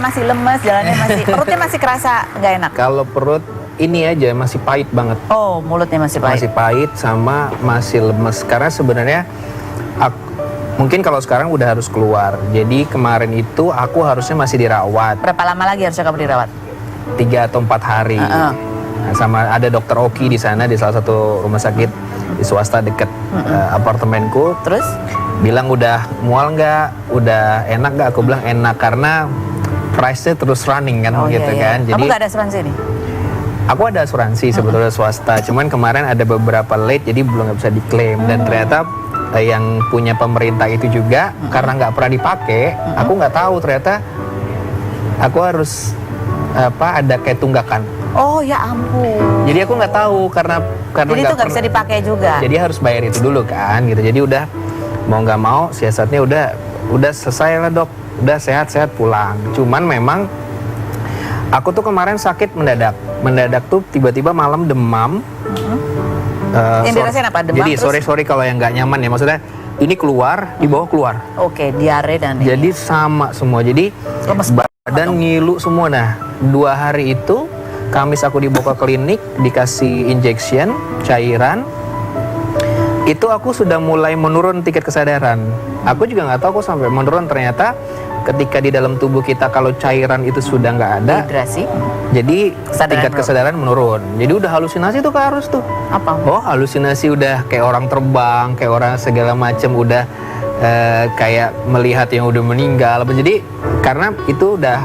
masih lemes, jalannya masih, perutnya masih kerasa nggak enak. Kalau perut ini aja masih pahit banget. Oh, mulutnya masih pahit. Masih pahit sama masih lemes. Karena sebenarnya mungkin kalau sekarang udah harus keluar. Jadi kemarin itu aku harusnya masih dirawat. Berapa lama lagi harusnya kamu dirawat? 3 atau 4 hari. Nah, sama ada dokter Oki di sana di salah satu rumah sakit di swasta deket apartemenku. Terus? Bilang udah mual nggak, udah enak nggak? Aku bilang enak karena price-nya terus running kan, gitu kan. Jadi kamu nggak ada asuransi nih? Aku ada asuransi sebetulnya swasta, cuman kemarin ada beberapa late jadi belum nggak bisa diklaim dan ternyata yang punya pemerintah itu juga karena nggak pernah dipakai, aku nggak tahu ternyata aku harus ada kayak tunggakan. Oh ya ampun. Jadi aku nggak tahu karena jadi itu nggak bisa dipakai juga. Jadi harus bayar itu dulu kan, gitu. Jadi udah mau nggak mau siasatnya udah selesai lah dok, udah sehat-sehat pulang. Cuman memang aku tuh kemarin sakit mendadak tuh tiba-tiba malam demam. Yang dirasain apa? Demam? Jadi sorry kalau yang nggak nyaman ya, maksudnya ini keluar, di bawah keluar. Oke, diare dan jadi sama semua. Jadi badan ngilu semua. Nah 2 hari itu Kamis aku dibawa ke klinik, dikasih injection cairan. Itu aku sudah mulai menurun tingkat kesadaran. Aku juga nggak tahu kok sampai menurun, ternyata ketika di dalam tubuh kita kalau cairan itu sudah nggak ada, dehidrasi, jadi tingkat kesadaran menurun. Jadi udah halusinasi tuh Kak, harus tuh. Apa? Oh, halusinasi udah kayak orang terbang, kayak orang segala macam, udah kayak melihat yang udah meninggal. Jadi karena itu udah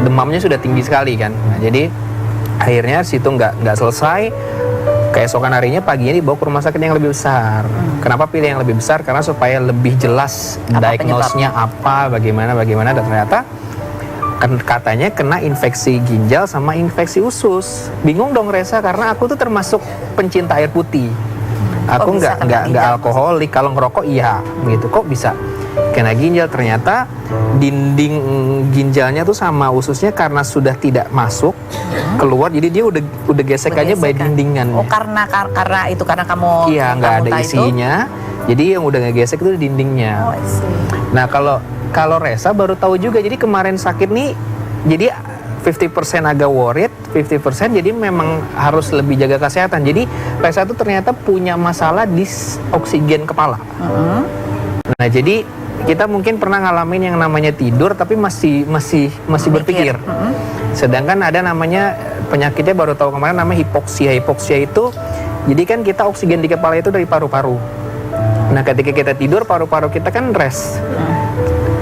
demamnya sudah tinggi sekali kan. Nah, jadi akhirnya situ nggak selesai. Keesokan harinya paginya dibawa ke rumah sakit yang lebih besar. Kenapa pilih yang lebih besar? Karena supaya lebih jelas diagnosnya apa, bagaimana, dan ternyata katanya kena infeksi ginjal sama infeksi usus. Bingung dong Resa, karena aku tuh termasuk pencinta air putih. Aku nggak alkoholik, kalau ngerokok iya gitu. Kok bisa kena ginjal? Ternyata dinding ginjalnya tuh sama ususnya karena sudah tidak masuk keluar, jadi dia udah gesek aja by dindingan. Oh, karena itu karena kamu nggak ada isinya, jadi yang udah ngegesek itu dindingnya. Oh, I see. Nah kalau Resa baru tahu juga, jadi kemarin sakit nih, jadi 50% agak worried, 50% jadi memang harus lebih jaga kesehatan. Jadi Resa tuh ternyata punya masalah di oksigen kepala. Nah jadi kita mungkin pernah ngalamin yang namanya tidur tapi masih berpikir. Sedangkan ada namanya penyakitnya baru tahu kemarin, namanya hipoksia. Hipoksia itu jadi kan kita oksigen di kepala itu dari paru-paru. Nah ketika kita tidur paru-paru kita kan rest.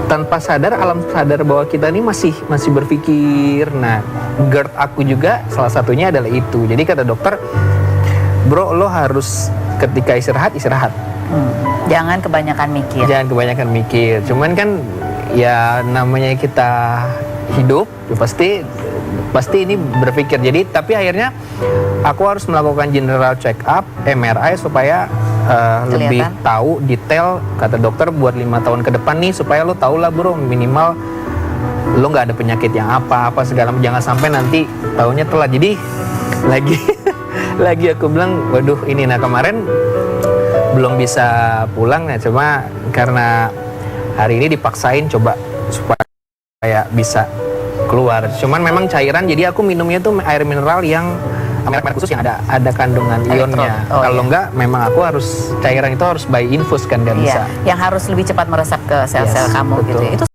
Tanpa sadar, alam sadar bahwa kita ini masih berpikir. Nah GERD aku juga salah satunya adalah itu. Jadi kata dokter, bro lo harus ketika istirahat. Jangan kebanyakan mikir. Cuman kan ya namanya kita hidup ya pasti ini berpikir. Jadi tapi akhirnya aku harus melakukan general check up, MRI supaya lebih tahu detail. Kata dokter buat 5 tahun ke depan nih supaya lo tau lah bro, minimal lo nggak ada penyakit yang apa segala, jangan sampai nanti taunya telat. Jadi lagi aku bilang waduh ini. Nah kemarin belum bisa pulang ya, cuma karena hari ini dipaksain coba supaya bisa keluar. Cuman memang cairan, jadi aku minumnya tuh air mineral yang merek khusus yang ada kandungan ionnya. Kalau enggak memang aku harus cairan itu harus by infus kan, nggak bisa. Yang harus lebih cepat meresap ke sel-sel kamu gitu. Itu